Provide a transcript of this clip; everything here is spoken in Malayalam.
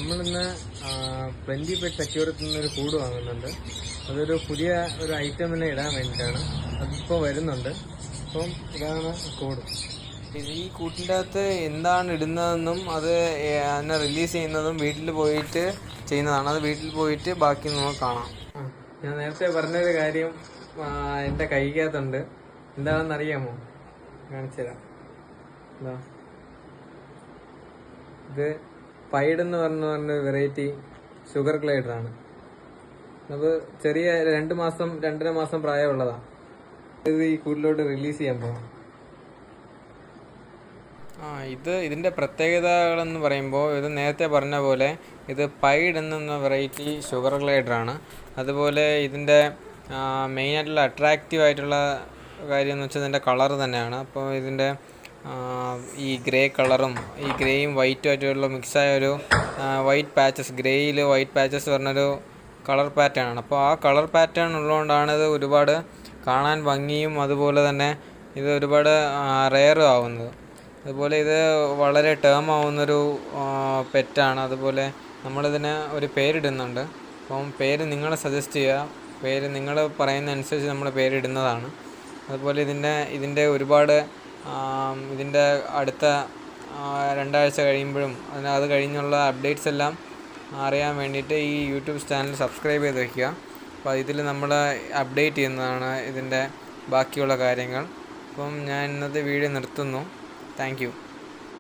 നമ്മളിന്ന് പ്ലെന്റി പെറ്റ് സെക്യൂരിറ്റിയിൽ നിന്നൊരു കൂട് വാങ്ങുന്നുണ്ട്. അതൊരു പുതിയ ഒരു ഐറ്റം തന്നെ ഇടാൻ വേണ്ടിയിട്ടാണ്. അതിപ്പോൾ വരുന്നുണ്ട്. അപ്പം ഇതാണ് കൂട്. ഈ കൂട്ടിൻ്റെ അകത്ത് എന്താണ് ഇടുന്നതെന്നും അത് അതിനെ റിലീസ് ചെയ്യുന്നതും വീട്ടിൽ പോയിട്ട് ചെയ്യുന്നതാണ്. അത് വീട്ടിൽ പോയിട്ട് ബാക്കി നമുക്ക് കാണാം. ഞാൻ നേരത്തെ പറഞ്ഞൊരു കാര്യം എൻ്റെ കൈക്കകത്തുണ്ട്. എന്താണെന്ന് അറിയാമോ? കാണിച്ചു തരാം. എന്താ ഇത്? പൈഡ് എന്ന് പറഞ്ഞ വെറൈറ്റി ഷുഗർ ഗ്ലൈഡറാണ്. അത് ചെറിയ 2-2.5 മാസം പ്രായമുള്ളതാണ്. ഇത് ഈ കൂട്ടിലോട്ട് റിലീസ് ചെയ്യാൻ പോകാം. ഇതിൻ്റെ പ്രത്യേകതകളെന്ന് പറയുമ്പോൾ ഇത് നേരത്തെ പറഞ്ഞ പോലെ ഇത് പൈഡ് എന്ന വെറൈറ്റി ഷുഗർ ഗ്ലൈഡറാണ്. അതുപോലെ ഇതിൻ്റെ മെയിനായിട്ടുള്ള അട്രാക്റ്റീവ് ആയിട്ടുള്ള കാര്യം എന്ന് വെച്ചാൽ ഇതിൻ്റെ കളർ തന്നെയാണ്. അപ്പോൾ ഇതിൻ്റെ ഈ ഗ്രേ കളറും ഈ ഗ്രേയും വൈറ്റും ആയിട്ടുള്ള മിക്സായ ഒരു വൈറ്റ് പാച്ചസ്, ഗ്രേയിൽ വൈറ്റ് പാച്ചസ് പറഞ്ഞൊരു കളർ പാറ്റേൺ ആണ്. അപ്പോൾ ആ കളർ പാറ്റേൺ ഉള്ളതുകൊണ്ടാണ് ഇത് ഒരുപാട് കാണാൻ ഭംഗിയും അതുപോലെ തന്നെ ഇത് ഒരുപാട് റെയറും ആവുന്നത്. അതുപോലെ ഇത് വളരെ ടേം ആവുന്നൊരു പെറ്റാണ്. അതുപോലെ നമ്മളിതിന് ഒരു പേരിടുന്നുണ്ട്. അപ്പം പേര് നിങ്ങൾ സജസ്റ്റ് ചെയ്യുക. പേര് നിങ്ങൾ പറയുന്ന അനുസരിച്ച് നമ്മൾ പേരിടുന്നതാണ്. അതുപോലെ ഇതിൻ്റെ ഒരുപാട് ഇതിൻ്റെ അടുത്ത 2 ആഴ്ച കഴിയുമ്പോഴും അത് കഴിഞ്ഞുള്ള അപ്ഡേറ്റ്സ് എല്ലാം അറിയാൻ വേണ്ടിയിട്ട് ഈ യൂട്യൂബ് ചാനൽ സബ്സ്ക്രൈബ് ചെയ്ത് വയ്ക്കുക. അപ്പോൾ ഇതിൽ നമ്മൾ അപ്ഡേറ്റ് ചെയ്യുന്നതാണ് ഇതിൻ്റെ ബാക്കിയുള്ള കാര്യങ്ങൾ. അപ്പം ഞാൻ ഇന്നത്തെ വീഡിയോ നിർത്തുന്നു. Thank you.